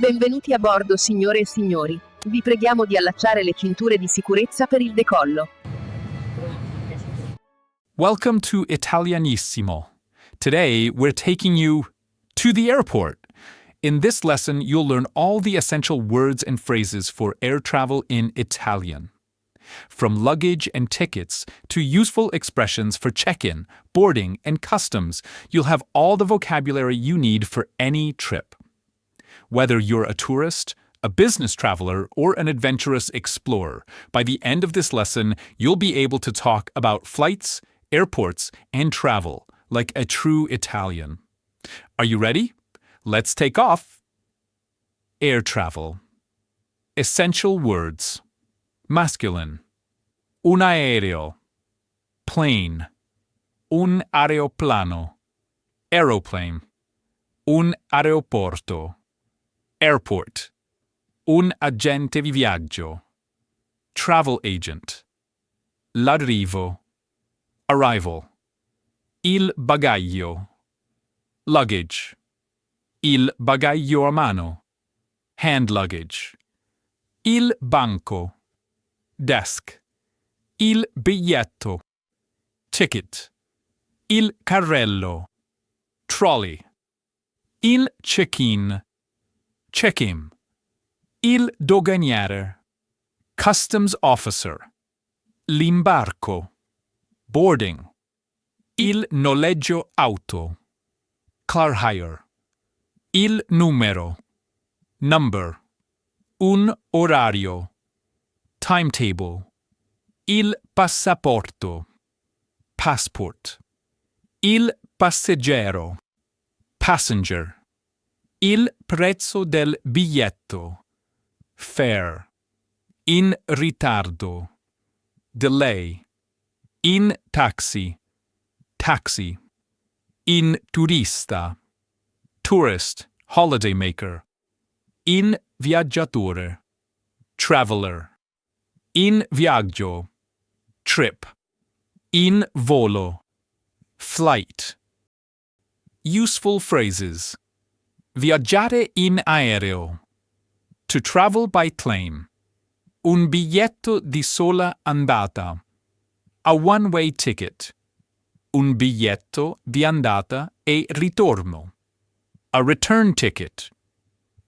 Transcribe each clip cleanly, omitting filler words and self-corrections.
Benvenuti a bordo, signore e signori. Vi preghiamo di allacciare le cinture di sicurezza per il decollo. Welcome to Italianissimo. Today, we're taking you to the airport. In this lesson, you'll learn all the essential words and phrases for air travel in Italian. From luggage and tickets to useful expressions for check-in, boarding, and customs, you'll have all the vocabulary you need for any trip. Whether you're a tourist, a business traveler, or an adventurous explorer, by the end of this lesson, you'll be able to talk about flights, airports, and travel like a true Italian. Are you ready? Let's take off. Air travel. Essential words. Masculine. Un aereo. Plane. Un aeroplano. Aeroplane. Un aeroporto. Airport. Un agente di viaggio. Travel agent. L'arrivo. Arrival. Il bagaglio. Luggage. Il bagaglio a mano. Hand luggage. Il banco. Desk. Il biglietto. Ticket. Il carrello. Trolley. Il check-in. Check-in. Il doganiere. Customs officer. L'imbarco. Boarding. Il noleggio auto. Car hire. Il numero. Number. Un orario. Timetable. Il passaporto. Passport. Il passeggero. Passenger. Il prezzo del biglietto. Fare. In ritardo. Delay. In taxi. Taxi. In turista. Tourist, holidaymaker. In viaggiatore. Traveler. In viaggio. Trip. In volo. Flight. Useful phrases. Viaggiare in aereo. To travel by plane. Un biglietto di sola andata. A one-way ticket. Un biglietto di andata e ritorno. A return ticket.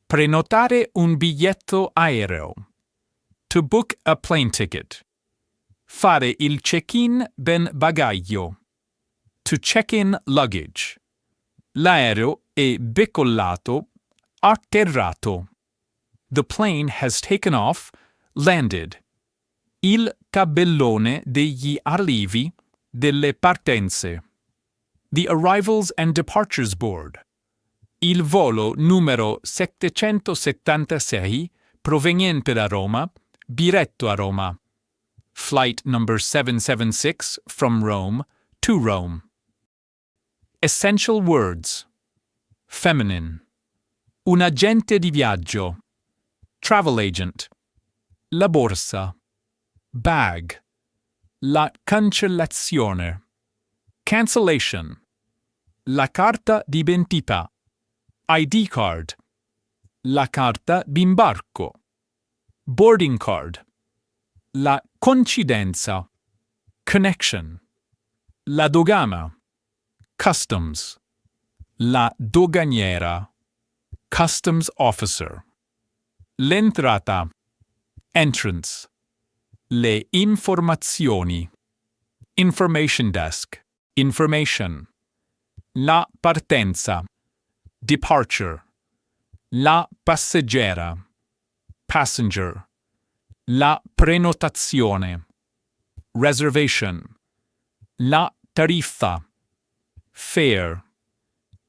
Prenotare un biglietto aereo. To book a plane ticket. Fare il check-in del bagaglio. To check in luggage. L'aereo è decollato, atterrato. The plane has taken off, landed. Il tabellone degli arrivi, delle partenze. The arrivals and departures board. Il volo numero 776 proveniente da Roma, diretto a Roma. Flight number 776 from Rome to Rome. Essential words. Feminine. Un agente di viaggio. Travel agent. La borsa. Bag. La cancellazione. Cancellation. La carta d'identità. ID card. La carta d'imbarco. Boarding card. La coincidenza. Connection. La dogana. Customs. La doganiera. Customs officer. L'entrata. Entrance. Le informazioni. Information desk. Information. La partenza. Departure. La passeggera. Passenger. La prenotazione. Reservation. La tariffa. Fare.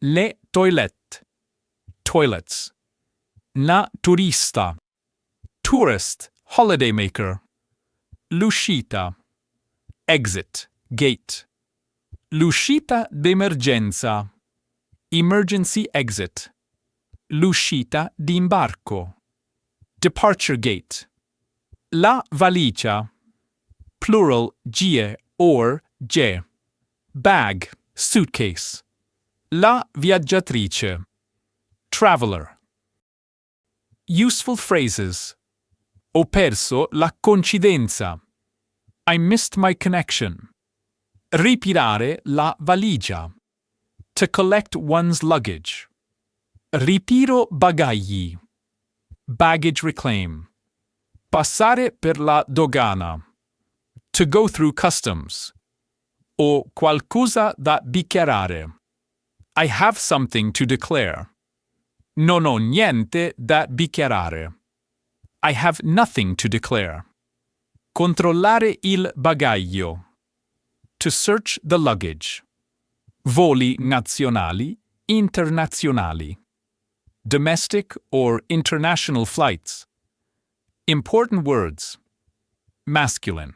Le toilette. Toilets. La turista. Tourist, holidaymaker. L'uscita. Exit, gate. L'uscita d'emergenza. Emergency exit. L'uscita d'imbarco. Departure gate. La valigia. Plural gie or ge. Bag, suitcase. La viaggiatrice. Traveler. Useful phrases. Ho perso la coincidenza. I missed my connection. Ritirare la valigia. To collect one's luggage. Ritiro bagagli. Baggage reclaim. Passare per la dogana. To go through customs. Ho qualcosa da dichiarare. I have something to declare. Non ho niente da dichiarare. I have nothing to declare. Controllare il bagaglio. To search the luggage. Voli nazionali, internazionali. Domestic or international flights. Important words. Masculine.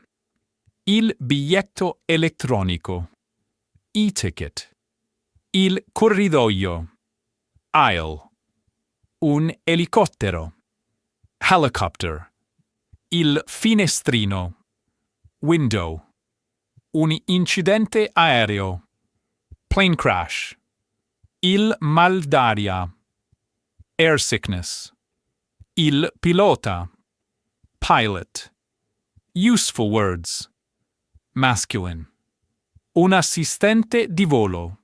Il biglietto elettronico. E-ticket. Il corridoio. Aisle. Un elicottero. Helicopter. Il finestrino. Window. Un incidente aereo. Plane crash. Il mal d'aria. Air sickness. Il pilota. Pilot. Useful words. Masculine. Un assistente di volo.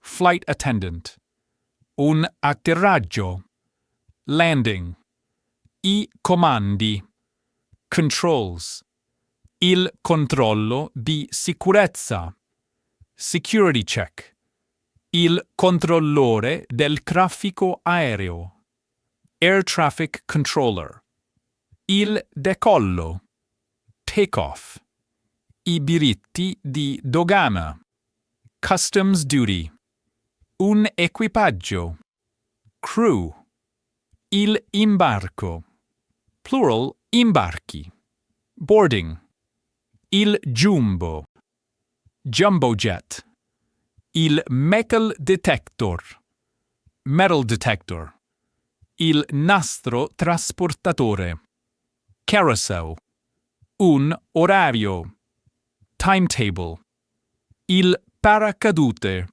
Flight attendant. Un atterraggio. Landing. I comandi. Controls. Il controllo di sicurezza. Security check. Il controllore del traffico aereo. Air traffic controller. Il decollo. Takeoff. I diritti di dogana. Customs duty. Un equipaggio. Crew. Il imbarco. Plural imbarchi. Boarding. Il jumbo. Jumbo jet. Il metal detector. Metal detector. Il nastro trasportatore. Carousel. Un orario. Timetable. Il paracadute.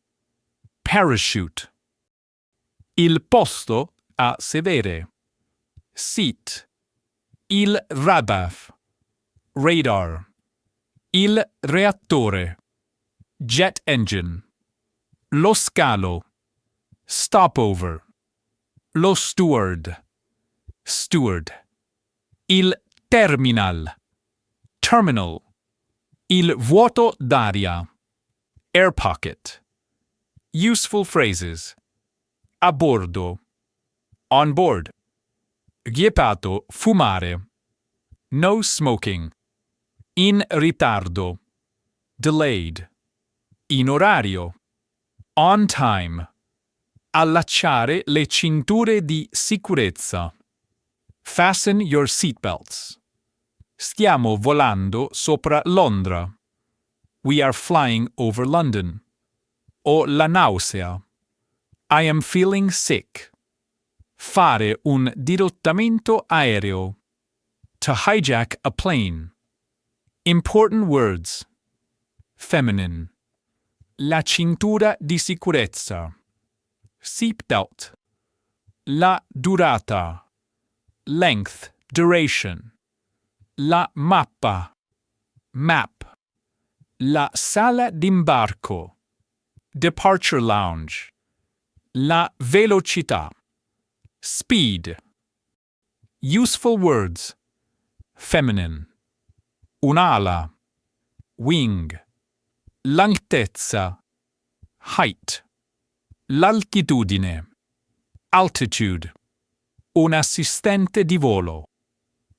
Parachute. Il posto a sedere. Seat. Il radar. Radar. Il reattore. Jet engine. Lo scalo. Stopover. Lo steward. Steward. Il terminal. Terminal. Il vuoto d'aria. Air pocket. Useful phrases. A bordo. On board. Vietato fumare. No smoking. In ritardo. Delayed. In orario. On time. Allacciare le cinture di sicurezza. Fasten your seatbelts. Stiamo volando sopra Londra. We are flying over London. Ho la nausea. I am feeling sick. Fare un dirottamento aereo. To hijack a plane. Important words. Feminine. La cintura di sicurezza. Seatbelt. La durata. Length, duration. La mappa. Map. La sala d'imbarco. Departure lounge. La velocità. Speed. Useful words. Feminine. Un'ala. Wing. L'altezza. Height. L'altitudine. Altitude. Un assistente di volo.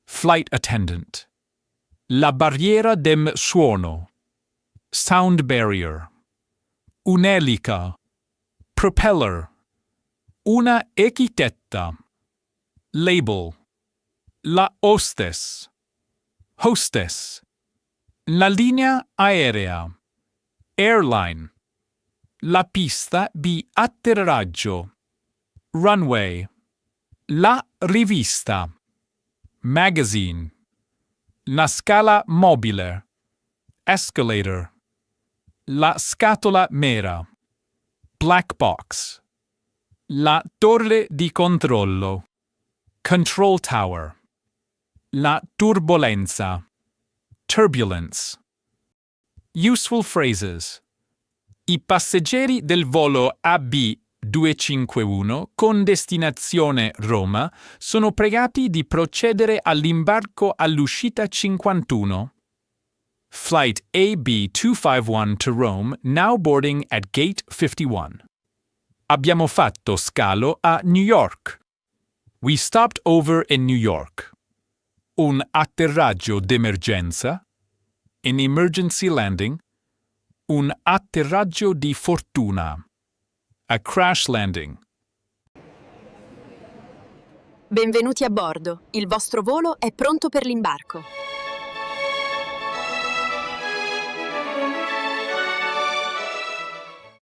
Flight attendant. La barriera del suono. Sound barrier. Un'elica. Propeller. Una etichetta. Label. La hostess. Hostess. La linea aerea. Airline. La pista di atterraggio. Runway. La rivista. Magazine. La scala mobile. Escalator. La scatola nera. Black box. La torre di controllo. Control tower. La turbolenza. Turbulence. Useful phrases. I passeggeri del volo AB 251 con destinazione Roma sono pregati di procedere all'imbarco all'uscita 51. Flight AB251 to Rome now boarding at gate 51. Abbiamo fatto scalo a New York. We stopped over in New York. Un atterraggio d'emergenza. An emergency landing. Un atterraggio di fortuna. A crash landing. Benvenuti a bordo. Il vostro volo è pronto per l'imbarco.